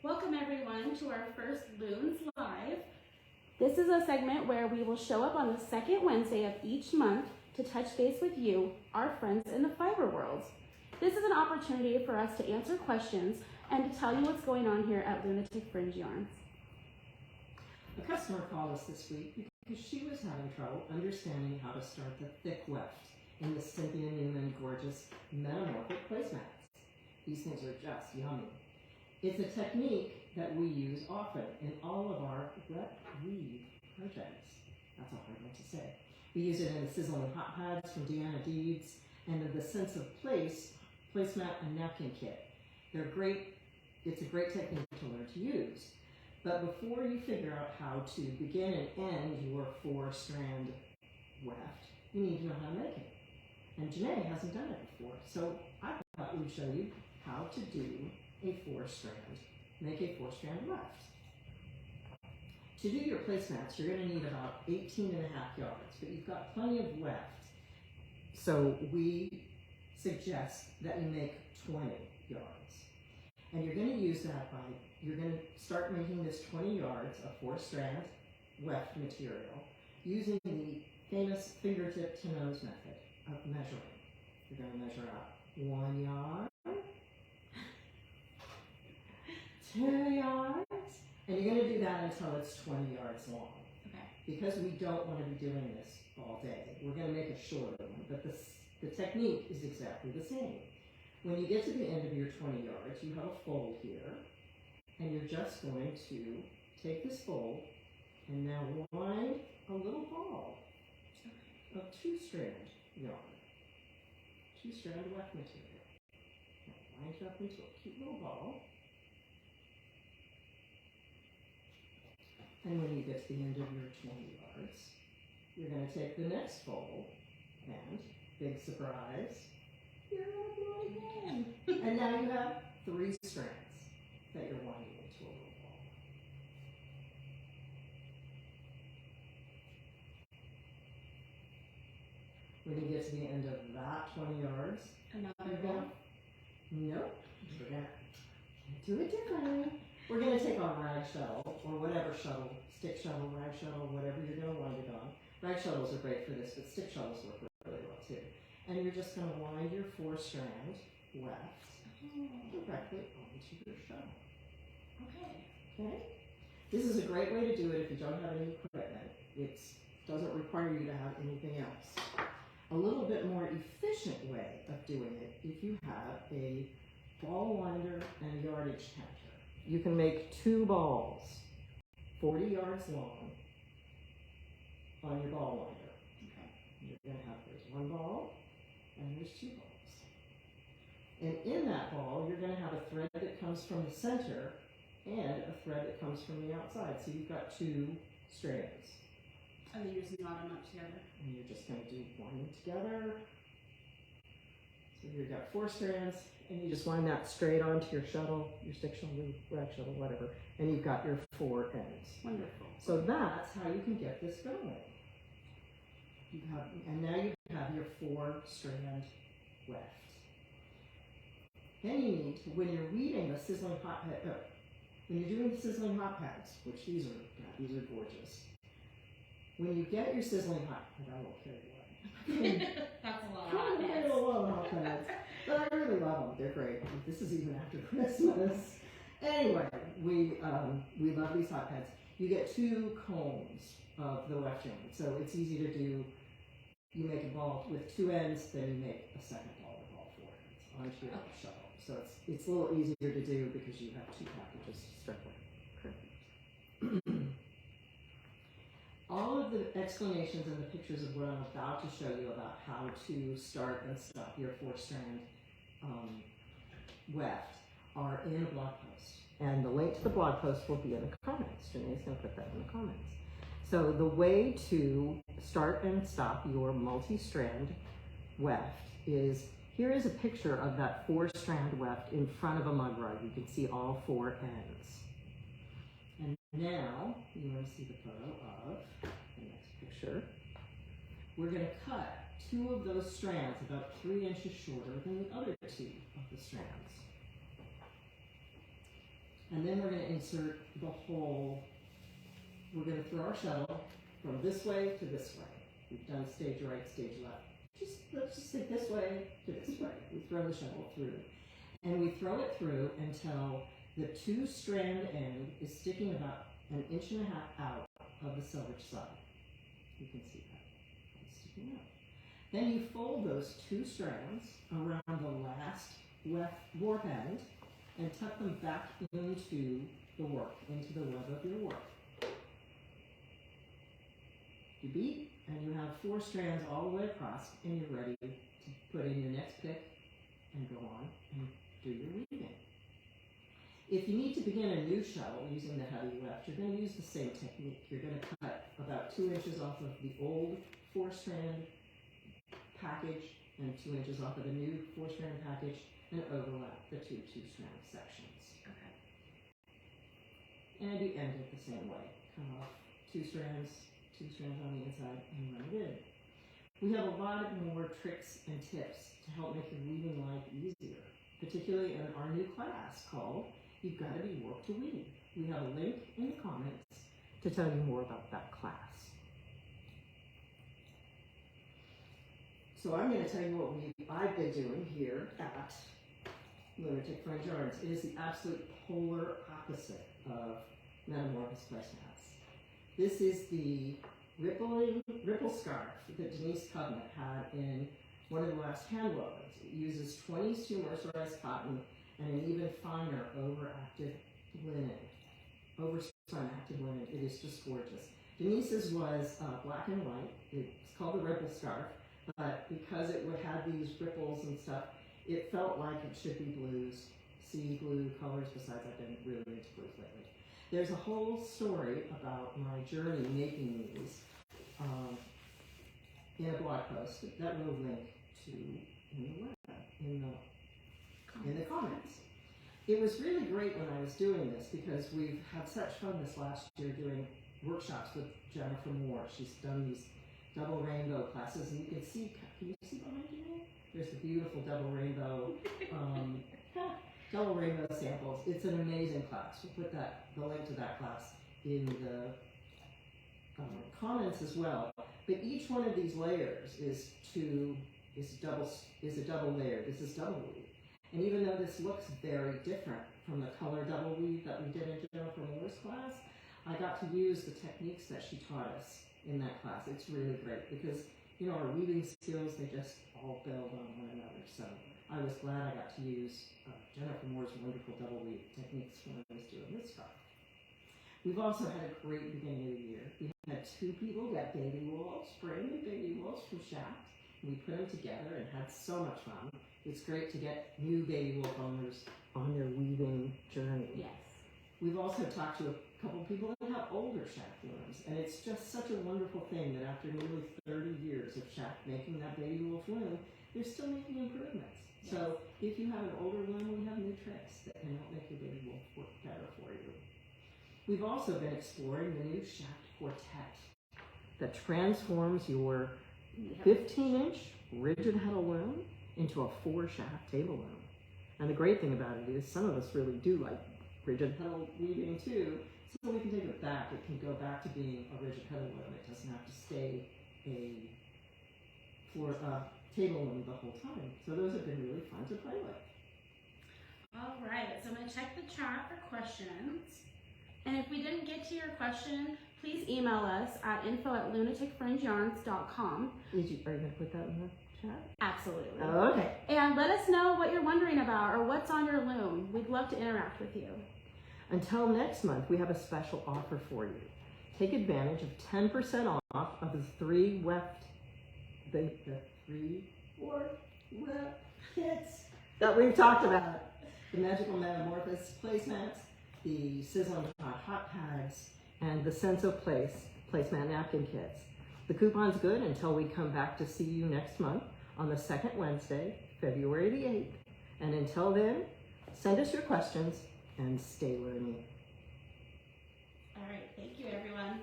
Welcome everyone to our first Loons Live. This is a segment where we will show up on the second Wednesday of each month to touch base with you, our friends in the fiber world. This is an opportunity for us to answer questions and to tell you what's going on here at Lunatic Fringe Yarns. A customer called us this week because she was having trouble understanding how to start the thick weft in the Cynthia Newman gorgeous metamorphic placemats. These things are just yummy. It's a technique that we use often in all of our wet weave projects. That's all I'd like to say. We use it in the sizzling hot pads from Deanna Deeds and in the Sense of Place placemat and napkin kit. They're great. It's a great technique to learn to use. But before you figure out how to begin and end your 4-strand weft, you need to know how to make it. And Janae hasn't done it before, so I thought we'd show you how to do make a 4-strand weft. To do your placemats, you're going to need about 18 and a half yards, but you've got plenty of weft. So we suggest that you make 20 yards. And you're going to use that you're going to start making this 20 yards of 4-strand weft material using the famous fingertip to nose method of measuring. You're going to measure out 1 yard, 2 yards, and you're going to do that until it's 20 yards long. Okay. Because we don't want to be doing this all day, we're going to make a shorter one, but the technique is exactly the same. When you get to the end of your 20 yards, you have a fold here, and you're just going to take this fold and now wind a little ball of 2-strand yarn, 2-strand weft material. Now wind it up into a cute little ball. And when you get to the end of your 20 yards, you're going to take the next fold and, big surprise, you're going to do it again. And now you have 3 strands that you're winding into a little ball. When you get to the end of that 20 yards, another ball? Nope. We're going to do it differently. We're going to take our rag shuttle, or whatever shuttle, stick shuttle, rag shuttle, whatever you're going to wind it on. Rag shuttles are great for this, but stick shuttles work really well too. And you're just going to wind your 4-strand weft directly onto your shuttle. Okay? This is a great way to do it if you don't have any equipment. It doesn't require you to have anything else. A little bit more efficient way of doing it if you have a ball winder and yardage counter. You can make 2 balls, 40 yards long, on your ball winder. Okay. You're going to have, there's 1 ball, and there's 2 balls. And in that ball, you're going to have a thread that comes from the center and a thread that comes from the outside. So you've got 2 strands. And then you just knot them up together. And you're just going to do 1 together. So you've got 4 strands, and you just wind that straight onto your shuttle, your stick shuttle, rag shuttle, whatever, and you've got your 4 ends. Wonderful. So that's how you can get this going. And now you have your 4-strand weft. Then you need, when you're weaving the sizzling hot pad, when you're doing the sizzling hot pads, which these are gorgeous. When you get your sizzling hot pad, I won't carry one. That's a lot of hot pads. A lot of hot pads. But I really love them. They're great. This is even after Christmas. Anyway, we love these hot pads. You get 2 combs of the weft yarn, so it's easy to do. You make a ball with 2 ends, then you make a second ball with all 4 ends onto your shuttle. So it's a little easier to do because you have 2 packages to start with. Perfect. All of the explanations and the pictures of what I'm about to show you about how to start and stop your 4-strand weft are in a blog post. And the link to the blog post will be in the comments. Janae's going to put that in the comments. So the way to start and stop your multi-strand weft is, here is a picture of that 4-strand weft in front of a mug rug. You can see all 4 ends. And now, you want to see the photo of the next picture. We're going to cut 2 of those strands about 3 inches shorter than the other 2 of the strands. And then we're going to insert the hole. We're going to throw our shuttle from this way to this way. We've done stage right, stage left. Let's just think this way to this way. We throw the shuttle through. And we throw it through until the 2-strand end is sticking about 1.5 inches out of the selvage side. You can see that. It's sticking out. Then you fold those 2 strands around the last warp end and tuck them back into the work, into the web of your work. You beat, and you have 4 strands all the way across, and you're ready to put in your next pick and go on and do your weaving. If you need to begin a new shuttle using the heavy weft, you're going to use the same technique. You're going to cut about 2 inches off of the old 4-strand package and 2 inches off of the new 4-strand package and overlap the 2 2-strand sections. Okay. And you end it the same way. Cut off 2 strands on the inside, and run it in. We have a lot more tricks and tips to help make your weaving life easier, particularly in our new class called You've Got to Be Warped to Weave. We have a link in the comments to tell you more about that class. So I'm going to tell you what I've been doing here at Lunatic Fringe Yarns. It is the absolute polar opposite of Metamorphosis placemats. This is the ripple scarf that Denise Covenant had in one of the last hand wovens. It uses 22 mercerized cotton and an even finer overactive linen. Overspun active linen. It is just gorgeous. Denise's was black and white. It's called the ripple scarf, but because it had these ripples and stuff, it felt like it should be blues, sea blue colors. Besides, I've been really into blues lately. There's a whole story about my journey making these in a blog post that we'll link to in the comments. It was really great when I was doing this because we've had such fun this last year doing workshops with Jennifer Moore. She's done these double rainbow classes, and you can you see behind you? There's the beautiful double rainbow samples. It's an amazing class. We'll put the link to that class in the comments as well. But each one of these layers is a double layer. This is double weave. And even though this looks very different from the color double weave that we did in Jennifer Moore's class, I got to use the techniques that she taught us in that class. It's really great because, our weaving skills, they just all build on one another. So I was glad I got to use Jennifer Moore's wonderful double weave techniques when I was doing this stuff. We've also had a great beginning of the year. We had 2 people get baby wolves, brand new baby wolves from Shaft. We put them together and had so much fun. It's great to get new baby wolf owners on their weaving journey. Yes. We've also talked to a couple of people that have older Shaft looms, and it's just such a wonderful thing that after nearly 30 years of Shaft making that baby wolf loom, they're still making improvements. Yes. So if you have an older loom, we have new tricks that can help make your baby wolf work better for you. We've also been exploring the new Shaft Quartet that transforms your 15-inch rigid heddle loom into a 4-shaft table loom. And the great thing about it is some of us really do like rigid heddle weaving too, so we can take it back. It can go back to being a rigid heddle loom. It doesn't have to stay a table loom the whole time. So those have been really fun to play with. All right, so I'm going to check the chat for questions. And if we didn't get to your question, please email us at info@lunaticfringeyarns.com. Are you going to put that in the chat? Absolutely. Oh, okay. And let us know what you're wondering about or what's on your loom. We'd love to interact with you. Until next month, we have a special offer for you. Take advantage of 10% off of the 3 weft kits that we've talked about. The Magical Metamorphosis placemats, the Sizzling Hot Pads, and the Sense of Place placemat napkin kits. The coupon's good until we come back to see you next month on the 2nd Wednesday, February the 8th. And until then, send us your questions and stay learning. All right, thank you everyone.